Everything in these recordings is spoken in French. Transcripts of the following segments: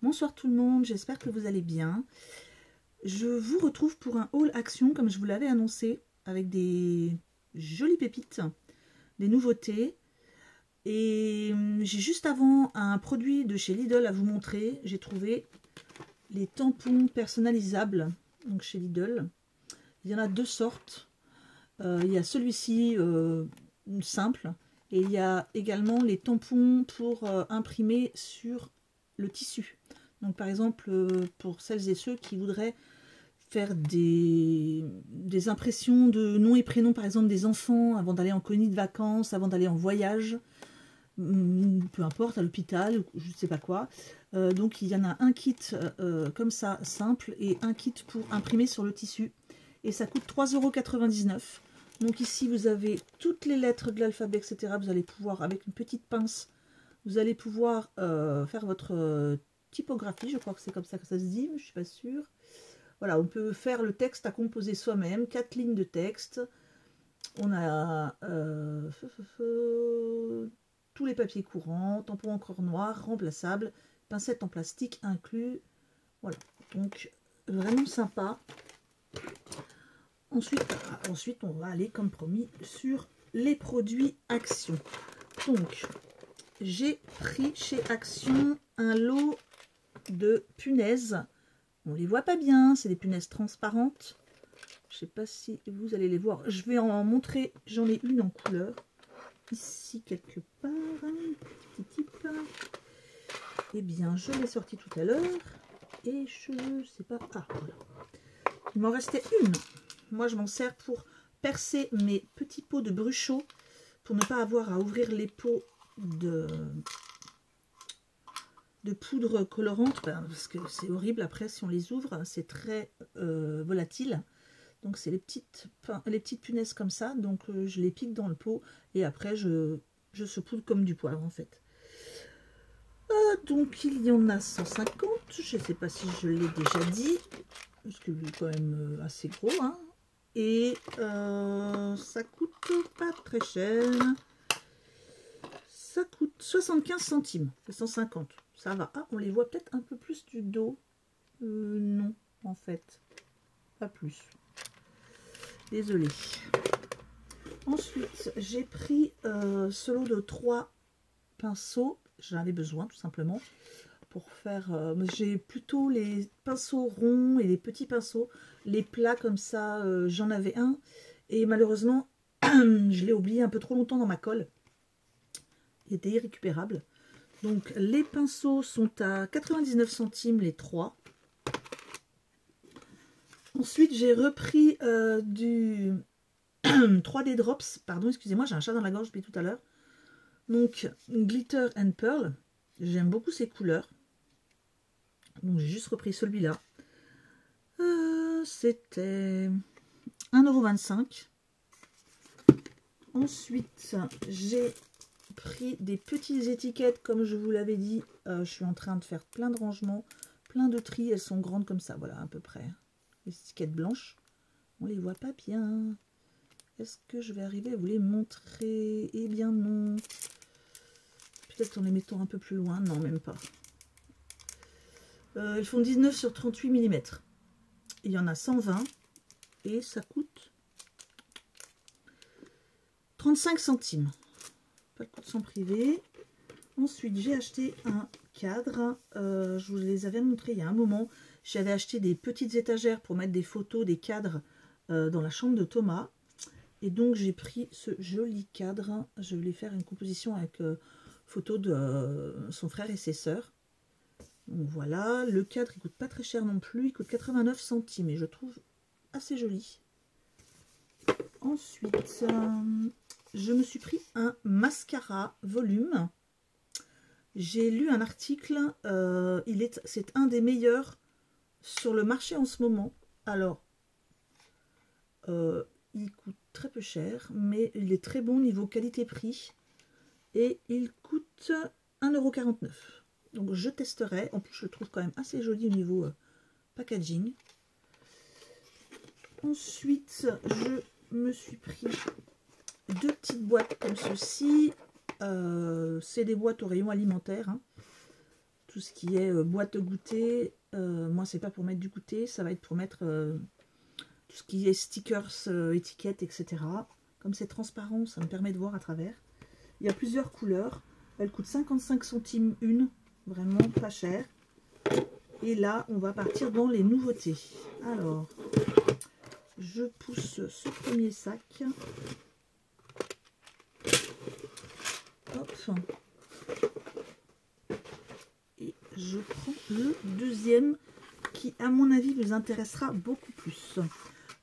Bonsoir tout le monde, j'espère que vous allez bien. Je vous retrouve pour un haul action comme je vous l'avais annoncé, avec des jolies pépites, des nouveautés. Et j'ai juste avant un produit de chez Lidl à vous montrer. J'ai trouvé les tampons personnalisables, donc chez Lidl. Il y en a deux sortes. Il y a celui-ci simple, et il y a également les tampons pour imprimer sur le tissu. Donc par exemple, pour celles et ceux qui voudraient faire des impressions de noms et prénoms, par exemple des enfants, avant d'aller en colonie de vacances, avant d'aller en voyage, peu importe, à l'hôpital, je ne sais pas quoi. Donc il y en a un kit comme ça, simple, et un kit pour imprimer sur le tissu. Et ça coûte 3,99 €. Donc ici, vous avez toutes les lettres de l'alphabet, etc. Vous allez pouvoir, avec une petite pince, vous allez pouvoir faire votre typographie. Je crois que c'est comme ça que ça se dit, mais je ne suis pas sûre. Voilà, on peut faire le texte à composer soi-même. 4 lignes de texte. On a tous les papiers courants, tampons encre noire, remplaçables, pincettes en plastique inclus. Voilà, donc vraiment sympa. Ensuite, on va aller, comme promis, sur les produits Action. Donc, j'ai pris chez Action un lot de punaises. On les voit pas bien, c'est des punaises transparentes. Je sais pas si vous allez les voir. Je vais en montrer, j'en ai une en couleur. Ici, quelque part. Petit type. Eh bien, je l'ai sorti tout à l'heure. Et je ne sais pas. Ah, voilà. Il m'en restait une. Moi, je m'en sers pour percer mes petits pots de bruchot, pour ne pas avoir à ouvrir les pots de poudre colorante, parce que c'est horrible après si on les ouvre, c'est très volatile. Donc c'est les petites punaises comme ça, donc je les pique dans le pot et après je saupoudre comme du poivre en fait. Donc il y en a 150, je ne sais pas si je l'ai déjà dit, parce que c'est quand même assez gros, hein. Et ça coûte pas très cher. Ça coûte 75 centimes. C'est 150. Ça va. Ah, on les voit peut-être un peu plus du dos. Non, en fait. Pas plus. Désolée. Ensuite, j'ai pris ce lot de 3 pinceaux. J'en avais besoin, tout simplement. Pour faire... j'ai plutôt les pinceaux ronds et les petits pinceaux. Les plats comme ça, j'en avais un. Et malheureusement, je l'ai oublié un peu trop longtemps dans ma colle. Il était irrécupérable. Donc les pinceaux sont à 99 centimes les 3. Ensuite, j'ai repris du 3D Drops. Pardon, excusez-moi, j'ai un chat dans la gorge depuis tout à l'heure. Donc Glitter and Pearl. J'aime beaucoup ces couleurs. Donc j'ai juste repris celui-là. C'était 1,25 €. Ensuite, j'ai pris des petites étiquettes, comme je vous l'avais dit. Je suis en train de faire plein de rangements, plein de tris. Elles sont grandes comme ça, voilà, à peu près. Les étiquettes blanches, on les voit pas bien. Est-ce que je vais arriver à vous les montrer? Eh bien non. Peut-être en les mettant un peu plus loin. Non, même pas. Elles font 19 sur 38 mm. Il y en a 120 et ça coûte 35 centimes. Pas de coup de sang privé. Ensuite, j'ai acheté un cadre. Je vous les avais montré il y a un moment. J'avais acheté des petites étagères pour mettre des photos, des cadres dans la chambre de Thomas. Et donc, j'ai pris ce joli cadre. Je voulais faire une composition avec photos de son frère et ses sœurs. Donc voilà, le cadre il coûte pas très cher non plus, il coûte 89 centimes et je trouve assez joli. Ensuite, je me suis pris un mascara volume. J'ai lu un article, c'est un des meilleurs sur le marché en ce moment. Alors, il coûte très peu cher, mais il est très bon niveau qualité-prix. Et il coûte 1,49 €. Donc je testerai. En plus, je le trouve quand même assez joli au niveau packaging. Ensuite, je me suis pris 2 petites boîtes comme ceci. C'est des boîtes au rayon alimentaire. Hein. tout ce qui est boîte de goûter. Moi, c'est pas pour mettre du goûter, ça va être pour mettre tout ce qui est stickers, étiquettes, etc. Comme c'est transparent, ça me permet de voir à travers. Il y a plusieurs couleurs. Elle coûte 55 centimes une, vraiment pas cher. Et là, on va partir dans les nouveautés. Alors, je pousse ce premier sac. Hop. Et je prends le deuxième qui, à mon avis, vous intéressera beaucoup plus.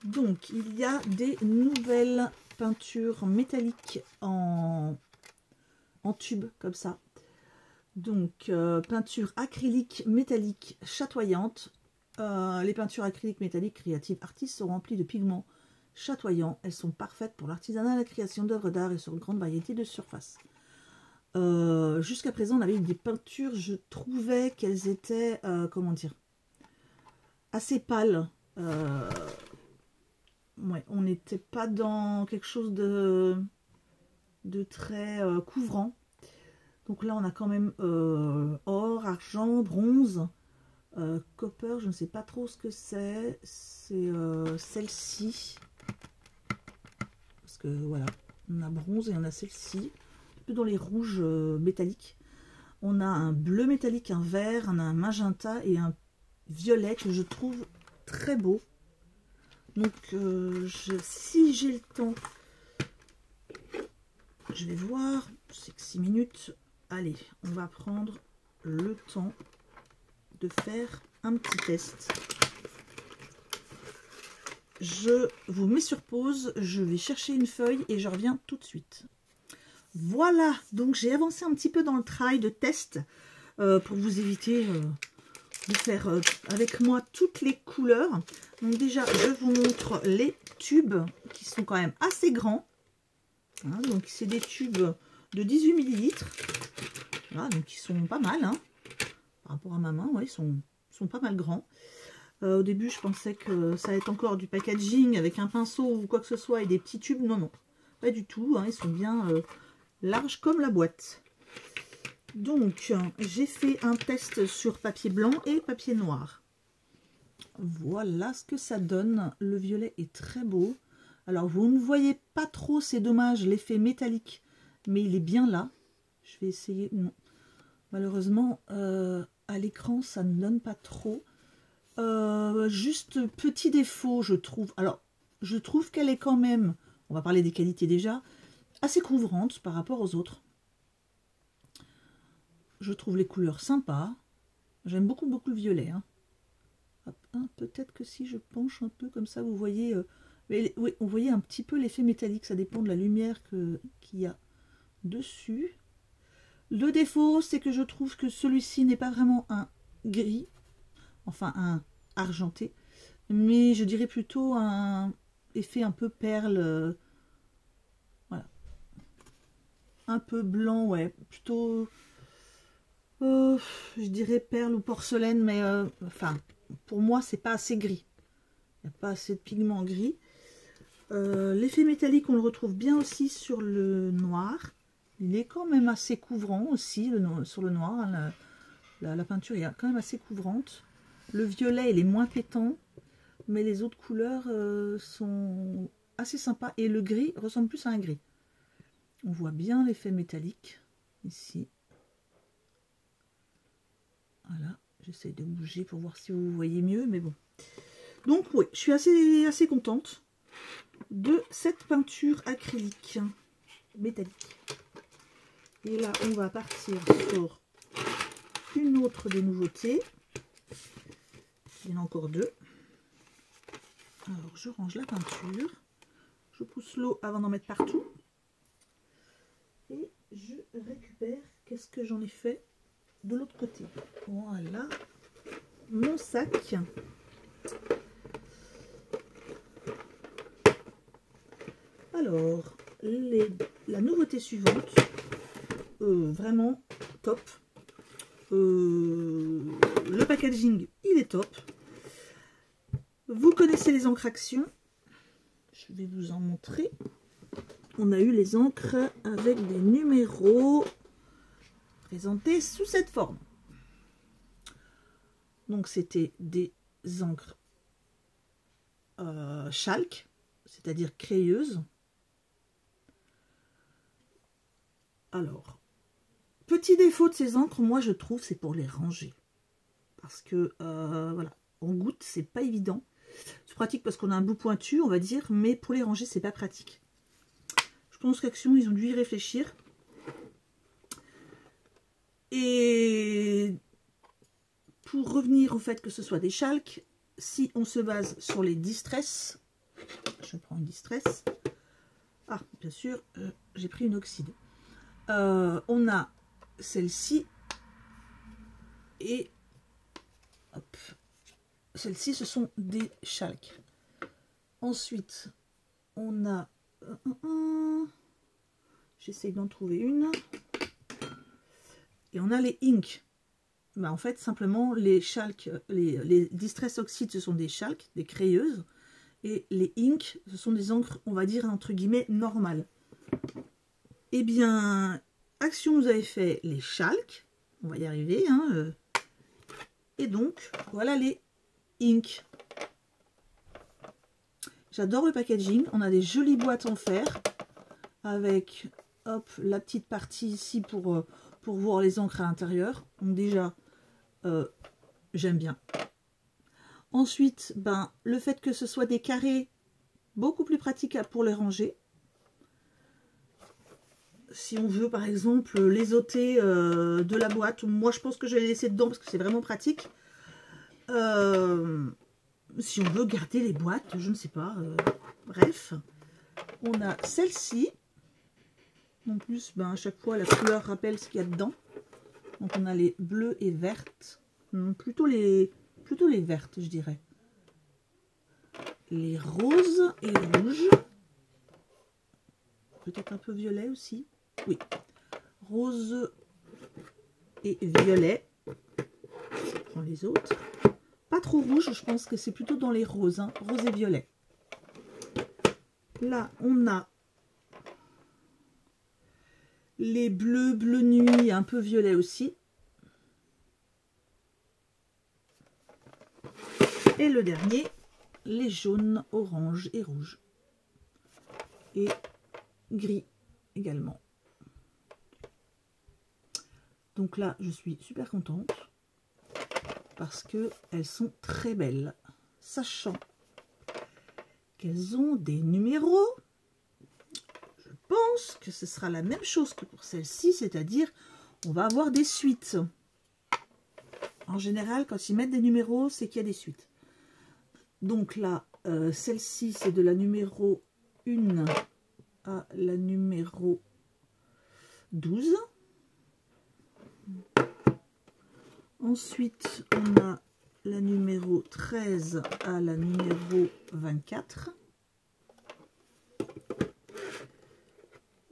Donc, il y a des nouvelles peintures métalliques en tube, comme ça. Donc, peinture acrylique métallique chatoyante. Les peintures acryliques métalliques Creative Artists sont remplies de pigments chatoyants. Elles sont parfaites pour l'artisanat, la création d'œuvres d'art et sur une grande variété de surfaces. Jusqu'à présent, on avait des peintures, je trouvais qu'elles étaient, comment dire, assez pâles. Ouais, on n'était pas dans quelque chose de très couvrant. Donc là, on a quand même or, argent, bronze, copper, je ne sais pas trop ce que c'est. C'est celle-ci. Parce que voilà, on a bronze et on a celle-ci. Un peu dans les rouges métalliques. On a un bleu métallique, un vert, on a un magenta et un violet que je trouve très beau. Donc, si j'ai le temps, je vais voir. C'est que 6 minutes. Allez, on va prendre le temps de faire un petit test. Je vous mets sur pause. Je vais chercher une feuille et je reviens tout de suite. Voilà, donc j'ai avancé un petit peu dans le travail de test pour vous éviter de faire avec moi toutes les couleurs. Donc déjà, je vous montre les tubes qui sont quand même assez grands. Hein, donc c'est des tubes de 18 ml. Voilà, donc ils sont pas mal. Hein. Par rapport à ma main, ouais, ils sont pas mal grands. Au début, je pensais que ça allait être encore du packaging avec un pinceau ou quoi que ce soit et des petits tubes. Non, non, pas du tout. Hein, ils sont bien larges comme la boîte. Donc, j'ai fait un test sur papier blanc et papier noir. Voilà ce que ça donne. Le violet est très beau. Alors, vous ne voyez pas trop, c'est dommage, l'effet métallique. Mais il est bien là. Je vais essayer. Non. Malheureusement, à l'écran, ça ne donne pas trop. Juste petit défaut, je trouve. Alors, je trouve qu'elle est quand même, on va parler des qualités déjà, assez couvrante par rapport aux autres. Je trouve les couleurs sympas. J'aime beaucoup le violet. Hein. Hein, peut-être que si je penche un peu comme ça, vous voyez... mais, oui, on voyait un petit peu l'effet métallique. Ça dépend de la lumière qu'il y a dessus. Le défaut, c'est que je trouve que celui-ci n'est pas vraiment un gris. Enfin, un argenté. Mais je dirais plutôt un effet un peu perle. Voilà. Un peu blanc, ouais. Plutôt... je dirais perle ou porcelaine, mais enfin, pour moi, c'est pas assez gris. Il n'y a pas assez de pigment gris. L'effet métallique, on le retrouve bien aussi sur le noir. Il est quand même assez couvrant aussi sur le noir. Hein, la peinture est quand même assez couvrante. Le violet, il est moins pétant, mais les autres couleurs sont assez sympas. Et le gris ressemble plus à un gris. On voit bien l'effet métallique ici. Voilà, j'essaie de bouger pour voir si vous voyez mieux, mais bon. Donc oui, je suis assez contente de cette peinture acrylique métallique. Et là, on va partir sur une autre des nouveautés. Il y en a encore deux. Alors, je range la peinture. Je pousse l'eau avant d'en mettre partout. Et je récupère, qu'est-ce que j'en ai fait de l'autre côté. Voilà mon sac. Alors, la nouveauté suivante, vraiment top. Le packaging, il est top. Vous connaissez les encres Action. Je vais vous en montrer. On a eu les encres avec des numéros présentés sous cette forme. Donc c'était des encres chalk, c'est-à-dire crayeuses. Alors, petit défaut de ces encres, moi je trouve, c'est pour les ranger. Parce que, voilà, en goutte, c'est pas évident. C'est pratique parce qu'on a un bout pointu, on va dire, mais pour les ranger, c'est pas pratique. Je pense qu'Action, ils ont dû y réfléchir. Et pour revenir au fait que ce soit des chalks, si on se base sur les Distress, je prends une Distress. Ah, bien sûr, j'ai pris une oxyde. On a celle-ci et hop, celle-ci, ce sont des chalks. Ensuite, on a j'essaye d'en trouver une. Et on a les Ink. Ben, en fait, simplement, les chalks, les Distress Oxide, ce sont des chalks, des crayeuses. Et les Ink, ce sont des encres, on va dire, entre guillemets, normales. Eh bien, Action nous avait fait les chalks. On va y arriver. Hein, et donc, voilà les Ink. J'adore le packaging. On a des jolies boîtes en fer. Avec, hop, la petite partie ici pour voir les encres à l'intérieur. Donc déjà, j'aime bien. Ensuite, ben, le fait que ce soit des carrés, beaucoup plus pratique pour les ranger. Si on veut, par exemple, les ôter de la boîte, moi je pense que je vais les laisser dedans parce que c'est vraiment pratique. Si on veut garder les boîtes, je ne sais pas. Bref, on a celle-ci. En plus, ben, à chaque fois, la couleur rappelle ce qu'il y a dedans. Donc on a les bleues et vertes. Plutôt les vertes, je dirais. Les roses et les rouges. Peut-être un peu violet aussi. Oui. Rose et violet. Je prends les autres. Pas trop rouge, je pense que c'est plutôt dans les roses. Hein. Rose et violet. Là, on a les bleus, bleu nuit, un peu violet aussi. Et le dernier, les jaunes, orange et rouge. Et gris également. Donc là, je suis super contente parce que elles sont très belles, sachant qu'elles ont des numéros. Je pense que ce sera la même chose que pour celle-ci, c'est-à-dire on va avoir des suites. En général, quand ils mettent des numéros, c'est qu'il y a des suites. Donc là, celle-ci, c'est de la numéro 1 à la numéro 12. Ensuite, on a la numéro 13 à la numéro 24.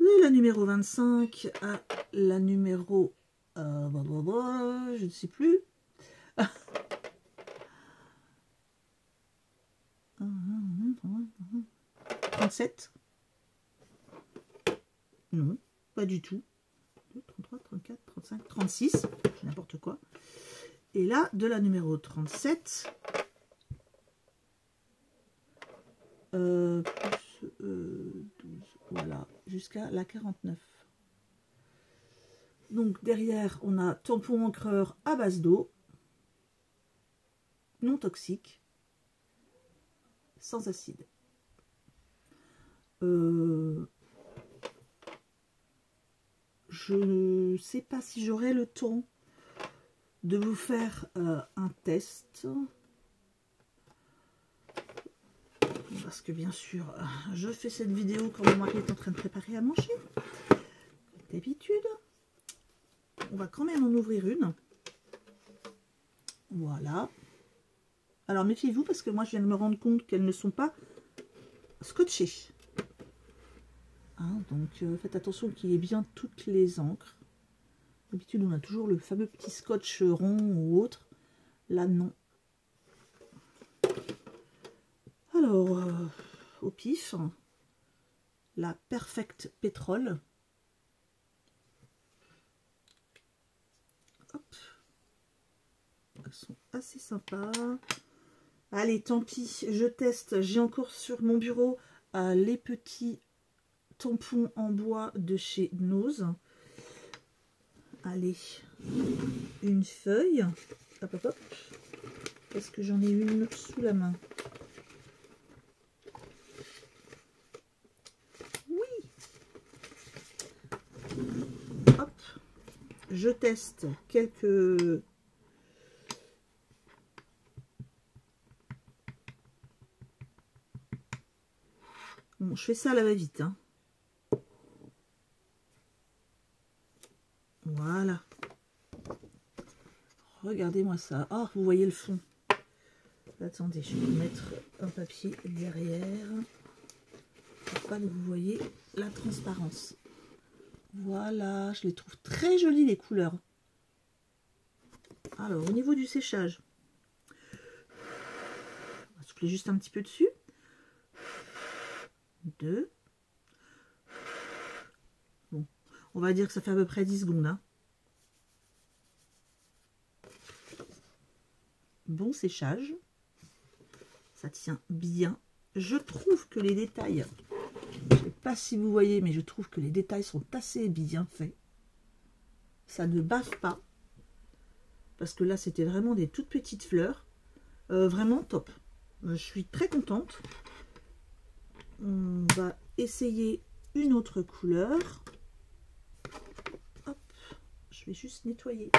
Et la numéro 25 à la numéro... je ne sais plus. 37. Non, pas du tout. 33, 34, 35, 36. N'importe quoi. Et là, de la numéro 37, plus 12, voilà, jusqu'à la 49. Donc derrière, on a tampon encreur à base d'eau, non toxique, sans acide. Je ne sais pas si j'aurai le temps de vous faire un test. Parce que bien sûr, je fais cette vidéo quand mon mari est en train de préparer à manger. D'habitude. On va quand même en ouvrir une. Voilà. Alors méfiez-vous parce que moi je viens de me rendre compte qu'elles ne sont pas scotchées. Hein, donc faites attention qu'il y ait bien toutes les encres. D'habitude on a toujours le fameux petit scotch rond ou autre. Là non. Alors, au pif, la Perfect Pétrole. Hop. elles sont assez sympas. Allez, tant pis, je teste. J'ai encore sur mon bureau les petits tampons en bois de chez Nose. Allez, une feuille. Hop, hop, hop. Parce que j'en ai une sous la main. Oui. Hop. Je teste quelques... Bon, je fais ça à la va-vite, hein. Voilà. Regardez-moi ça. Oh, vous voyez le fond. Attendez, je vais vous mettre un papier derrière. Pour pas que vous voyez la transparence. Voilà, je les trouve très jolies les couleurs. Alors, au niveau du séchage, on va souffler juste un petit peu dessus. 2. Bon, on va dire que ça fait à peu près 10 secondes. Hein. Bon séchage. Ça tient bien. Je trouve que les détails, je ne sais pas si vous voyez, mais je trouve que les détails sont assez bien faits. Ça ne baffe pas. Parce que là, c'était vraiment des toutes petites fleurs. Vraiment top. Je suis très contente. On va essayer une autre couleur. Hop. Je vais juste nettoyer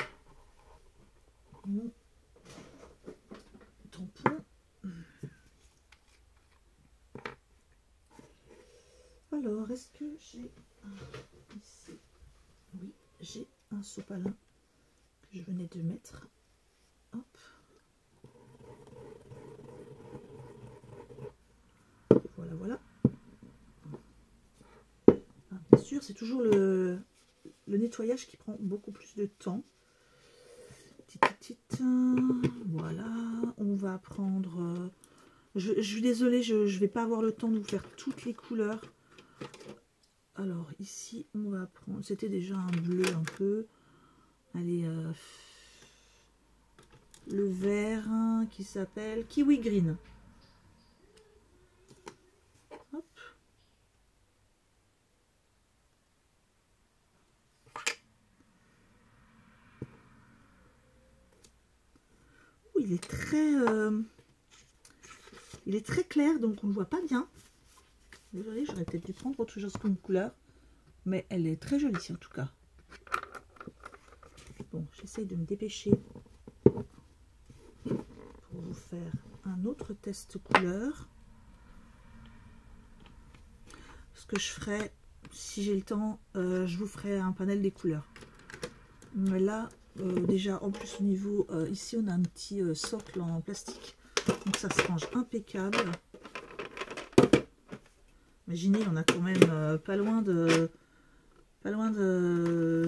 mon tampon. Alors, est-ce que j'ai ici? Oui, j'ai un sopalin que je venais de mettre. Hop. Voilà, voilà. Ah, bien sûr, c'est toujours le nettoyage qui prend beaucoup plus de temps. Voilà, on va prendre... Je suis désolée, je ne vais pas avoir le temps de vous faire toutes les couleurs. Alors ici, on va prendre... C'était déjà un bleu un peu. Allez, le vert qui s'appelle Kiwi Green. Hop. Oh, il est très clair, donc on ne voit pas bien. Désolée, j'aurais peut-être dû prendre autre chose comme couleur. Mais elle est très jolie en tout cas. Bon, j'essaye de me dépêcher pour vous faire un autre test couleur. Ce que je ferai, si j'ai le temps, je vous ferai un panel des couleurs. Mais là, déjà, en plus au niveau, ici on a un petit socle en plastique. Donc ça se range impeccable. Imaginez, on a quand même pas loin de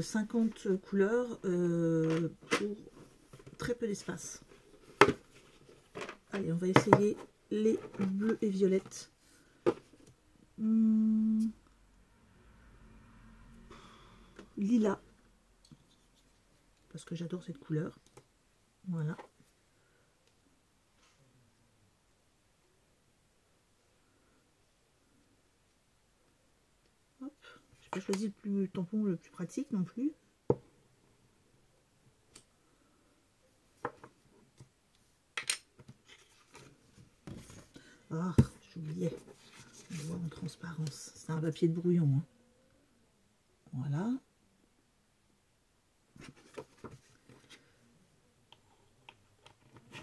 50 couleurs pour très peu d'espace. Allez, on va essayer les bleus et violettes. Lilas. Parce que j'adore cette couleur. Voilà. Hop. J'ai pas choisi le tampon le plus pratique non plus. Ah, j'oubliais. On voit en transparence. C'est un papier de brouillon. Hein. Voilà.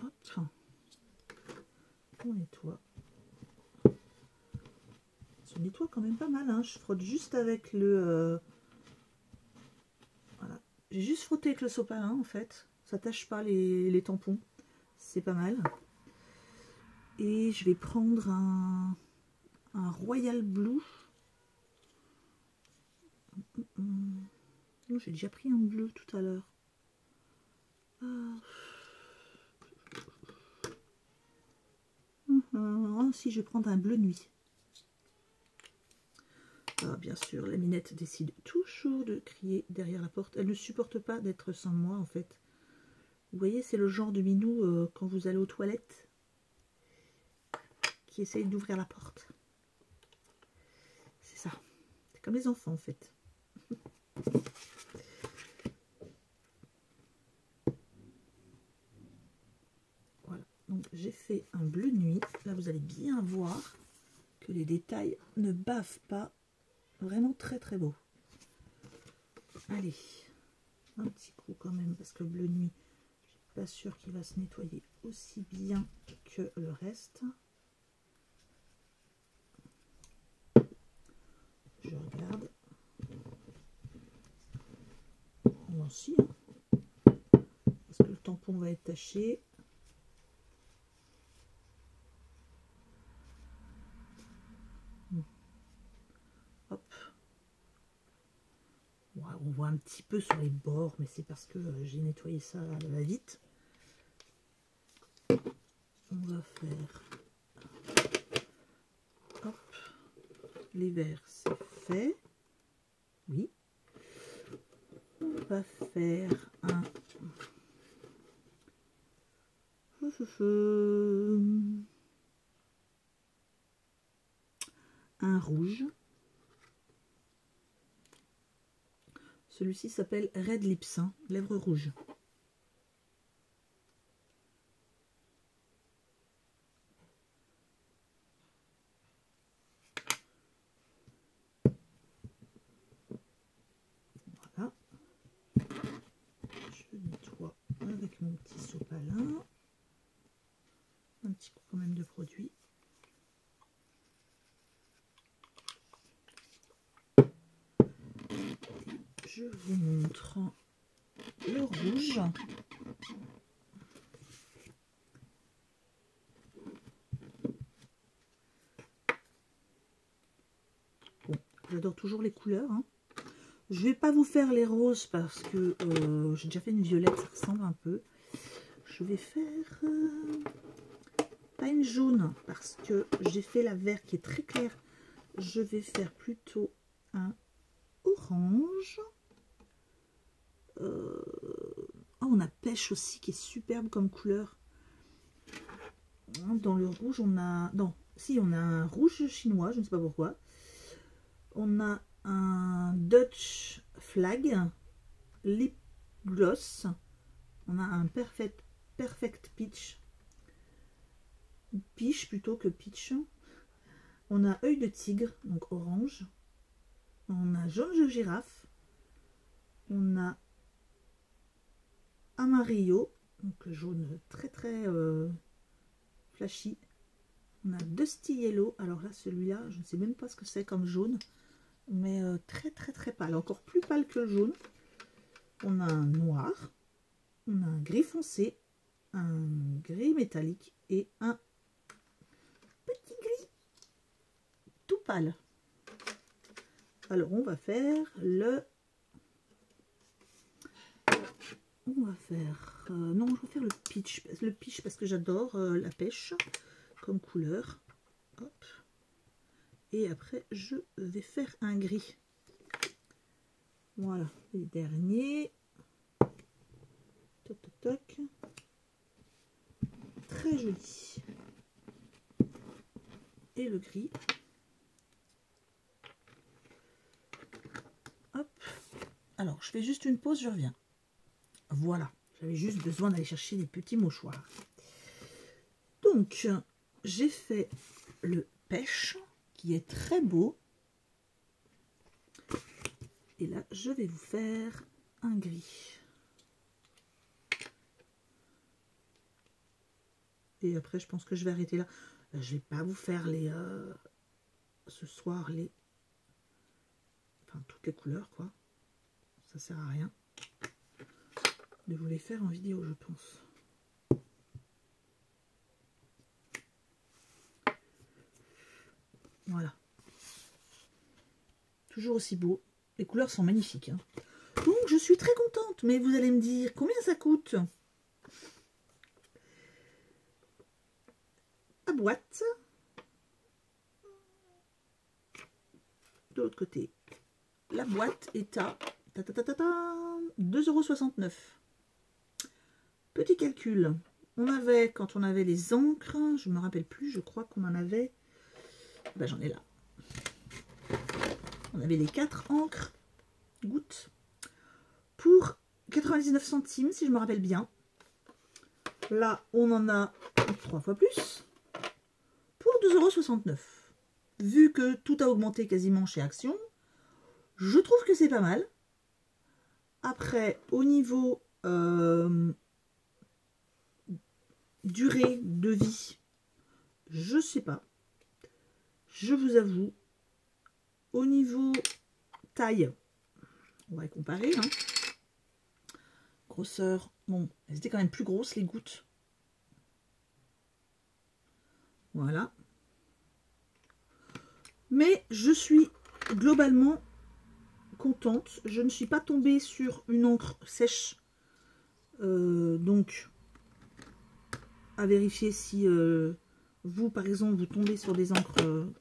Hop. On nettoie. Ça nettoie quand même pas mal. Hein. Je frotte juste avec le... Voilà. J'ai juste frotté avec le sopalin en fait. Ça tâche pas les tampons. C'est pas mal. Et je vais prendre un Royal Blue. J'ai déjà pris un bleu tout à l'heure. Si, je vais prendre un bleu nuit. Ah, bien sûr, la Minette décide toujours de crier derrière la porte. Elle ne supporte pas d'être sans moi, en fait. Vous voyez, c'est le genre de minou quand vous allez aux toilettes qui essaye d'ouvrir la porte. C'est ça. C'est comme les enfants en fait. Voilà. Donc j'ai fait un bleu nuit. Là vous allez bien voir que les détails ne bavent pas. Vraiment très très beau. Allez. Un petit coup quand même parce que le bleu nuit, je suis pas sûre qu'il va se nettoyer aussi bien que le reste. Je regarde. Moi aussi, hein, parce que le tampon va être taché. Hop. Ouais, on voit un petit peu sur les bords, mais c'est parce que j'ai nettoyé ça à la va-vite. On va faire. Hop. Les verts, c'est fait. Oui. On va faire un rouge. Celui-ci s'appelle Red Lips, hein, lèvres rouges. Voilà. Je nettoie avec mon petit sopalin. Un petit coup quand même de produit. Je vous montre le rouge. Bon, j'adore toujours les couleurs, hein. Je vais pas vous faire les roses parce que j'ai déjà fait une violette, ça ressemble un peu. Je vais faire pas une jaune parce que j'ai fait la vert qui est très claire. Je vais faire plutôt un orange. Oh, on a pêche aussi qui est superbe comme couleur. Dans le rouge, on a... Non, si, on a un rouge chinois, je ne sais pas pourquoi. On a un Dutch Flag, Lip Gloss. On a un Perfect Peach. Peach plutôt que Peach. On a œil de tigre, donc orange. On a jaune de girafe. On a Amarillo, donc jaune très très flashy. On a Dusty Yellow. Alors là, celui-là, je ne sais même pas ce que c'est comme jaune, mais très très très pâle, encore plus pâle que le jaune. On a un noir, on a un gris foncé, un gris métallique et un petit gris tout pâle. Alors on va faire le... On va faire... non, je vais faire le peach parce que j'adore la pêche comme couleur. Hop. Et après, je vais faire un gris. Voilà, les derniers. Toc, toc, toc. Très joli. Et le gris. Hop. Alors, je fais juste une pause, je reviens. Voilà, j'avais juste besoin d'aller chercher des petits mouchoirs. Donc, j'ai fait le pêche qui est très beau. Et là, je vais vous faire un gris. Et après, je pense que je vais arrêter là. Là, je vais pas vous faire les ce soir toutes les couleurs, quoi. Ça sert à rien de vous les faire en vidéo, je pense. Voilà. Toujours aussi beau. Les couleurs sont magnifiques, hein. Donc, je suis très contente. Mais vous allez me dire, combien ça coûte? La boîte. De l'autre côté, la boîte est à 2,69 €. Petit calcul. On avait, quand on avait les encres, je ne me rappelle plus, je crois qu'on en avait... Ben, j'en ai là. On avait les 4 encres gouttes pour 99 centimes, si je me rappelle bien. Là, on en a 3 fois plus pour 2,69 €. Vu que tout a augmenté quasiment chez Action, je trouve que c'est pas mal. Après, au niveau durée de vie, je sais pas. Je vous avoue, au niveau taille, on va comparer. Hein. Grosseur, bon, elles étaient quand même plus grosses les gouttes. Voilà. Mais je suis globalement contente. Je ne suis pas tombée sur une encre sèche. Donc, à vérifier si vous, par exemple, vous tombez sur des encres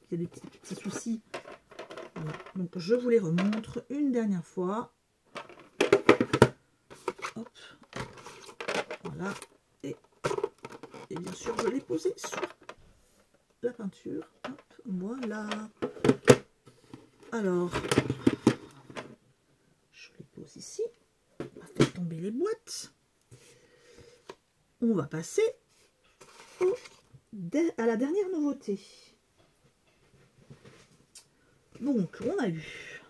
qui a des petits soucis. Voilà. Donc, je vous les remontre une dernière fois. Hop. Voilà. Et bien sûr, je l'ai posé sur la peinture. Hop. Voilà. Alors, je les pose ici. On va faire tomber les boîtes. On va passer à la dernière nouveauté. Donc, on a eu,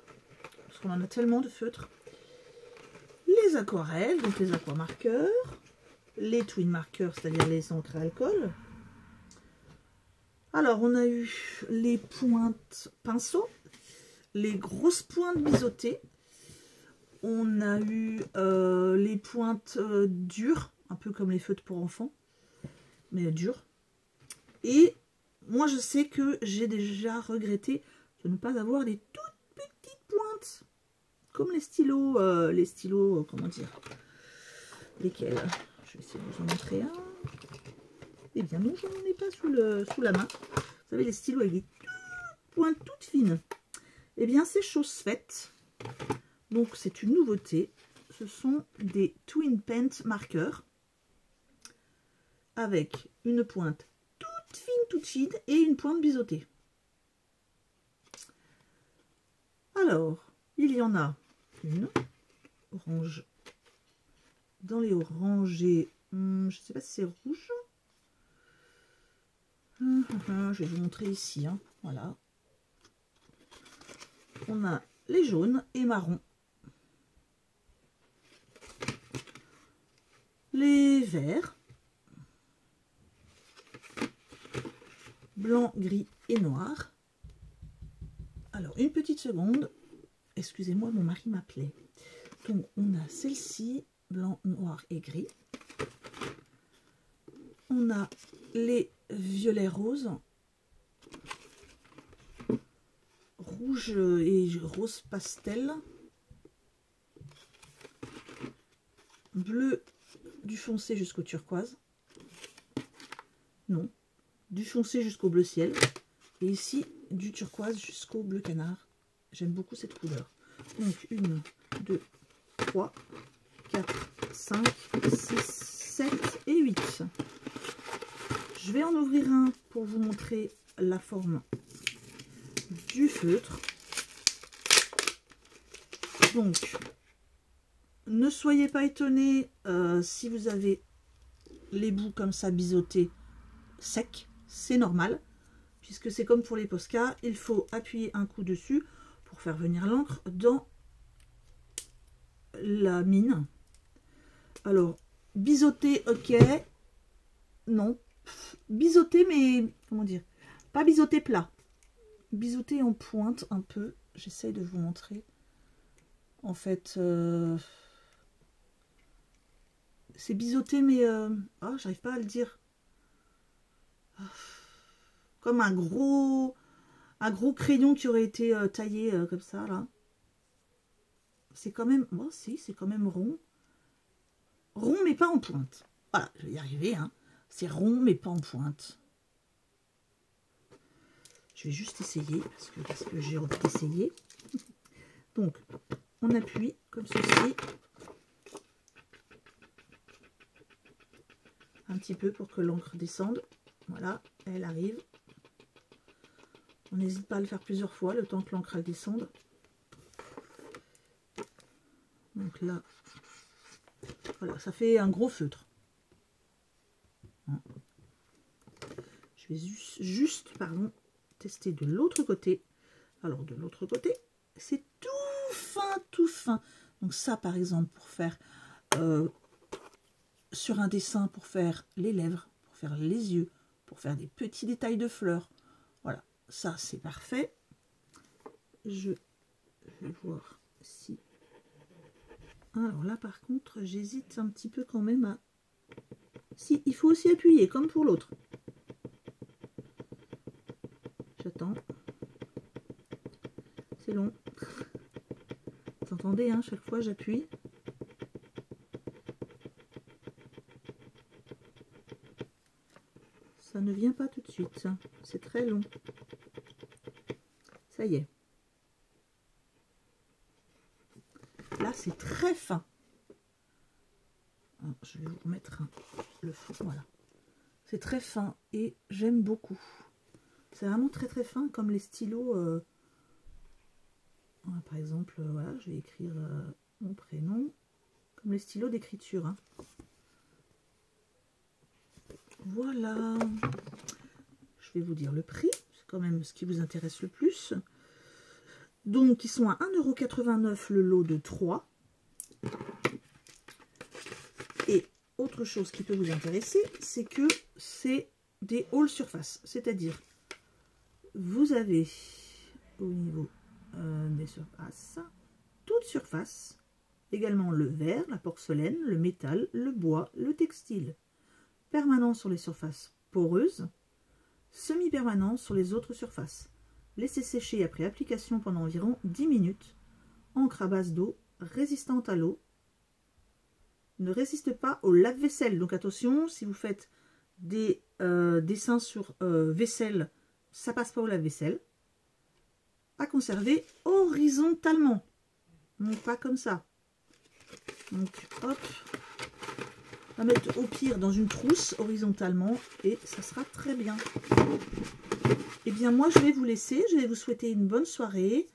parce qu'on en a tellement de feutres, les aquarelles, donc les aquamarqueurs, les twin marqueurs, c'est-à-dire les encres à alcool. Alors, on a eu les pointes pinceau, les grosses pointes biseautées. On a eu les pointes dures, un peu comme les feutres pour enfants, mais dures. Et moi, je sais que j'ai déjà regretté de ne pas avoir des toutes petites pointes, comme les stylos, comment dire, lesquels? Je vais essayer de vous en montrer un. Eh bien non, je n'en ai pas sous la main. Vous savez, les stylos avec des pointes toutes fines. Eh bien, c'est chose faite. Donc, c'est une nouveauté. Ce sont des Twin Pen marqueurs avec une pointe toute fine et une pointe biseautée. Alors, il y en a une orange. Dans les orangés, je ne sais pas si c'est rouge. Je vais vous montrer ici. Hein. Voilà. On a les jaunes et marrons. Les verts. Blanc, gris et noir. Alors, une petite seconde. Excusez-moi, mon mari m'appelait. Donc, on a celle-ci, blanc, noir et gris. On a les violets roses. Rouge et rose pastel. Bleu du foncé jusqu'au turquoise. Non. Du foncé jusqu'au bleu ciel. Et ici, du turquoise jusqu'au bleu canard. J'aime beaucoup cette couleur. Donc, 1, 2, 3, 4, 5, 6, 7 et 8. Je vais en ouvrir un pour vous montrer la forme du feutre. Donc, ne soyez pas étonnés si vous avez les bouts comme ça biseautés secs. C'est normal, puisque c'est comme pour les Posca. Il faut appuyer un coup dessus pour faire venir l'encre dans la mine. Alors, biseauté, ok. Non. Biseauté, mais comment dire? Pas biseauté plat. Biseauté en pointe un peu. J'essaye de vous montrer. En fait, c'est biseauté, mais oh, j'arrive pas à le dire. Comme un gros crayon qui aurait été taillé comme ça là. C'est quand même, bon, si, c'est quand même rond. Rond mais pas en pointe. Voilà, je vais y arriver. Hein. C'est rond mais pas en pointe. Je vais juste essayer parce que j'ai envie d'essayer. Donc, on appuie comme ceci. un petit peu pour que l'encre descende. Voilà, elle arrive. On n'hésite pas à le faire plusieurs fois, le temps que l'encre elle descende. Donc là, voilà, ça fait un gros feutre. Je vais juste tester de l'autre côté. Alors de l'autre côté, c'est tout fin, tout fin. Donc ça, par exemple, pour faire sur un dessin, pour faire les lèvres, pour faire les yeux, pour faire des petits détails de fleurs. Voilà, ça c'est parfait. Je vais voir si... Alors là, par contre, j'hésite un petit peu quand même à... Si, il faut aussi appuyer, comme pour l'autre. J'attends. C'est long. Vous entendez, hein, chaque fois j'appuie. Ça ne vient pas tout de suite. C'est très long. Ça y est. Là, c'est très fin. Alors, je vais vous remettre le fond. Voilà. C'est très fin et j'aime beaucoup. C'est vraiment très très fin comme les stylos. Par exemple, voilà, je vais écrire mon prénom. Comme les stylos d'écriture. Hein. Voilà. Je vais vous dire le prix. C'est quand même ce qui vous intéresse le plus. Donc, ils sont à 1,89 € le lot de 3. Et autre chose qui peut vous intéresser, c'est que c'est des hauls surface. C'est-à-dire, vous avez au niveau des surfaces, toute surface, également le verre, la porcelaine, le métal, le bois, le textile. Permanent sur les surfaces poreuses, semi-permanent sur les autres surfaces. Laissez sécher après application pendant environ 10 minutes. Encre à base d'eau, résistante à l'eau. Ne résiste pas au lave-vaisselle. Donc attention, si vous faites des dessins sur vaisselle, ça passe pas au lave-vaisselle. À conserver horizontalement. Donc pas comme ça. Donc hop. On va mettre au pire dans une trousse horizontalement et ça sera très bien. Et bien moi je vais vous laisser, je vais vous souhaiter une bonne soirée,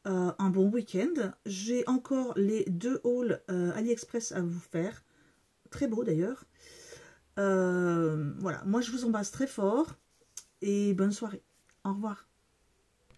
un bon week-end. J'ai encore les 2 hauls AliExpress à vous faire, très beau d'ailleurs. Voilà, moi je vous embrasse très fort et bonne soirée. Au revoir.